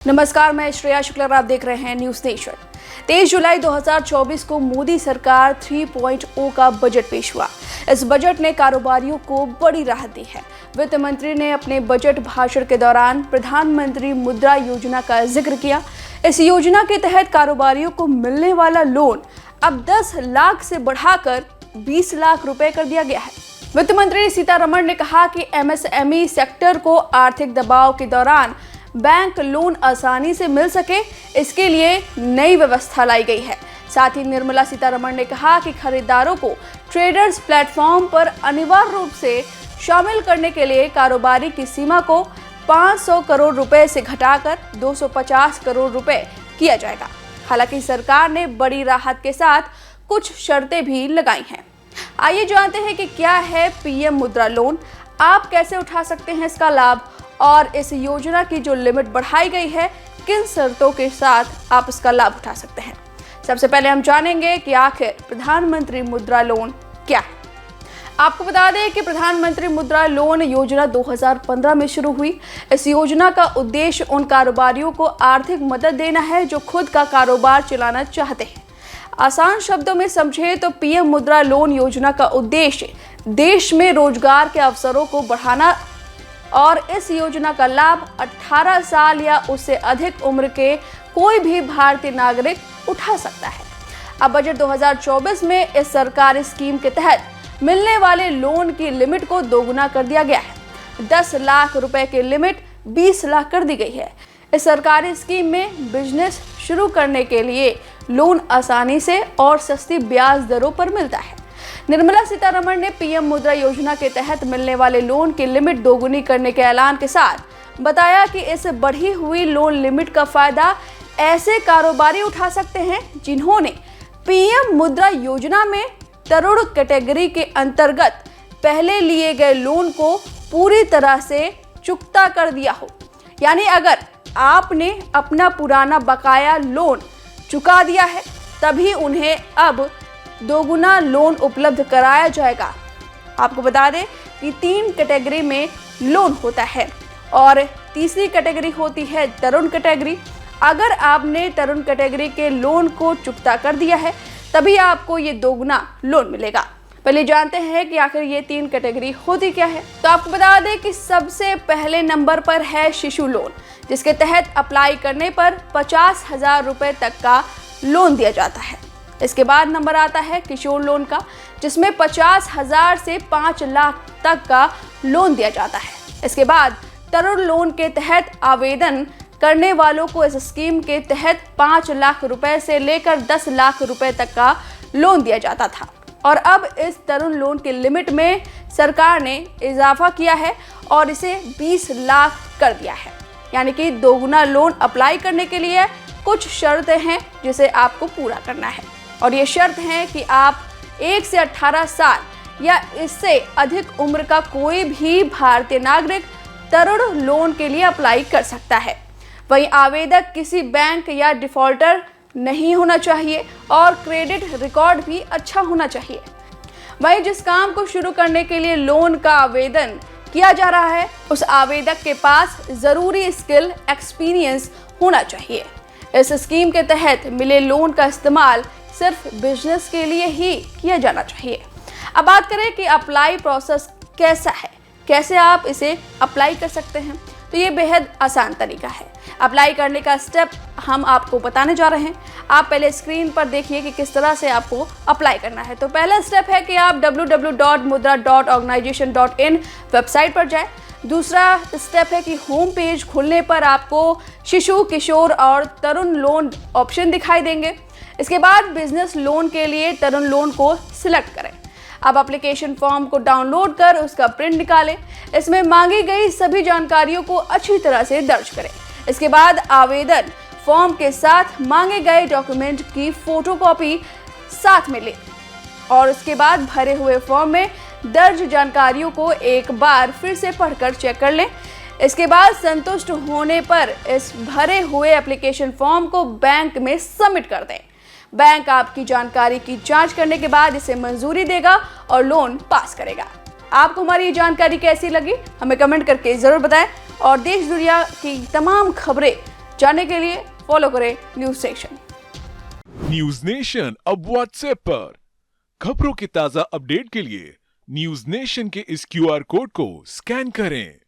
नमस्कार, मैं श्रेया शुक्ला और आप देख रहे हैं न्यूज नेशन। 23 जुलाई 2024 को मोदी सरकार 3.0 का बजट पेश हुआ। इस बजट ने कारोबारियों को बड़ी राहत दी है। वित्त मंत्री ने अपने बजट भाषण के दौरान प्रधानमंत्री मुद्रा योजना का जिक्र किया। इस योजना के तहत कारोबारियों को मिलने वाला लोन अब 10 लाख से बढ़ाकर 20 लाख रुपए कर दिया गया है। वित्त मंत्री सीतारमण ने कहा कि एमएसएमई सेक्टर को आर्थिक दबाव के दौरान बैंक लोन आसानी से मिल सके, इसके लिए नई व्यवस्था लाई गई है। साथ ही निर्मला सीतारमण ने कहा कि खरीदारों को ट्रेडर्स प्लेटफॉर्म पर अनिवार्य रूप से शामिल करने के लिए कारोबारी की सीमा को 500 करोड़ रुपए से घटाकर 250 करोड़ रुपए किया जाएगा। हालांकि सरकार ने बड़ी राहत के साथ कुछ शर्तें भी लगाई हैं। आइए जानते हैं कि क्या है पीएम मुद्रा लोन, आप कैसे उठा सकते हैं इसका लाभ और इस योजना की जो लिमिट बढ़ाई गई है किन शर्तों के साथ आप इसका लाभ उठा सकते हैं। सबसे पहले हम जानेंगे कि आखिर प्रधानमंत्री मुद्रा लोन क्या है। आपको बता दें कि प्रधानमंत्री मुद्रा लोन योजना 2015 में शुरू हुई। इस योजना का उद्देश्य उन कारोबारियों को आर्थिक मदद देना है जो खुद का कारोबार चलाना चाहते हैं। आसान शब्दों में समझे तो पीएम मुद्रा लोन योजना का उद्देश्य देश में रोजगार के अवसरों को बढ़ाना और इस योजना का लाभ 18 साल या उससे अधिक उम्र के कोई भी भारतीय नागरिक उठा सकता है। अब बजट 2024 में इस सरकारी स्कीम के तहत मिलने वाले लोन की लिमिट को दोगुना कर दिया गया है। 10 लाख रुपए की लिमिट 20 लाख कर दी गई है। इस सरकारी स्कीम में बिजनेस शुरू करने के लिए लोन आसानी से और सस्ती ब्याज दरों पर मिलता है। निर्मला सीतारमण ने पीएम मुद्रा योजना के तहत मिलने वाले लोन की लिमिट दोगुनी करने के ऐलान के साथ बताया कि इस बढ़ी हुई लोन लिमिट का फायदा ऐसे कारोबारी उठा सकते हैं जिन्होंने पीएम मुद्रा योजना में तरुण कैटेगरी के अंतर्गत पहले लिए गए लोन को पूरी तरह से चुकता कर दिया हो। यानी अगर आपने अपना पुराना बकाया लोन चुका दिया है तभी उन्हें अब दोगुना लोन उपलब्ध कराया जाएगा। आपको बता दें कि 3 कैटेगरी में लोन होता है और तीसरी कैटेगरी होती है तरुण कैटेगरी। अगर आपने तरुण कैटेगरी के लोन को चुकता कर दिया है तभी आपको ये दोगुना लोन मिलेगा। पहले जानते हैं कि आखिर ये 3 कैटेगरी होती क्या है। तो आपको बता दें कि सबसे पहले नंबर पर है शिशु लोन, जिसके तहत अप्लाई करने पर 50,000 रुपए तक का लोन दिया जाता है। इसके बाद नंबर आता है किशोर लोन का, जिसमें 50,000 से 5 लाख तक का लोन दिया जाता है। इसके बाद तरुण लोन के तहत आवेदन करने वालों को इस स्कीम के तहत 5 लाख रुपए से लेकर 10 लाख रुपए तक का लोन दिया जाता था और अब इस तरुण लोन की लिमिट में सरकार ने इजाफा किया है और इसे 20 लाख कर दिया है। यानी कि दोगुना लोन अप्लाई करने के लिए कुछ शर्तें हैं जिसे आपको पूरा करना है और ये शर्त है कि आप 1 से 18 साल या इससे अधिक उम्र का कोई भी भारतीय नागरिक तरुण लोन के लिए अप्लाई कर सकता है। वहीं आवेदक किसी बैंक या डिफॉल्टर नहीं होना चाहिए और क्रेडिट रिकॉर्ड भी अच्छा होना चाहिए। वहीं जिस काम को शुरू करने के लिए लोन का आवेदन किया जा रहा है उस आवेदक के पास जरूरी स्किल एक्सपीरियंस होना चाहिए। इस स्कीम के तहत मिले लोन का इस्तेमाल सिर्फ बिजनेस के लिए ही किया जाना चाहिए। अब बात करें कि अप्लाई प्रोसेस कैसा है, कैसे आप इसे अप्लाई कर सकते हैं। तो ये बेहद आसान तरीका है। अप्लाई करने का स्टेप हम आपको बताने जा रहे हैं। आप पहले स्क्रीन पर देखिए कि किस तरह से आपको अप्लाई करना है। तो पहला स्टेप है कि आप www.mudra.organization.in वेबसाइट पर जाएं। दूसरा स्टेप है कि होम पेज खुलने पर आपको शिशु, किशोर और तरुण लोन ऑप्शन दिखाई देंगे। इसके बाद बिजनेस लोन के लिए तरुण लोन को सिलेक्ट करें। अब एप्लीकेशन फॉर्म को डाउनलोड कर उसका प्रिंट निकालें। इसमें मांगी गई सभी जानकारियों को अच्छी तरह से दर्ज करें। इसके बाद आवेदन फॉर्म के साथ मांगे गए डॉक्यूमेंट की फोटोकॉपी साथ में लें और उसके बाद भरे हुए फॉर्म में दर्ज जानकारियों को एक बार फिर से पढ़कर चेक कर लें। इसके बाद संतुष्ट होने पर इस भरे हुए एप्लीकेशन फॉर्म को बैंक में सबमिट कर दें। बैंक आपकी जानकारी की जांच करने के बाद इसे मंजूरी देगा और लोन पास करेगा। आपको हमारी ये जानकारी कैसी लगी हमें कमेंट करके जरूर बताएं और देश दुनिया की तमाम खबरें जानने के लिए फॉलो करें न्यूज नेशन। न्यूज नेशन अब व्हाट्सएप पर खबरों के ताजा अपडेट के लिए न्यूज नेशन के इस क्यूआर कोड को स्कैन करें।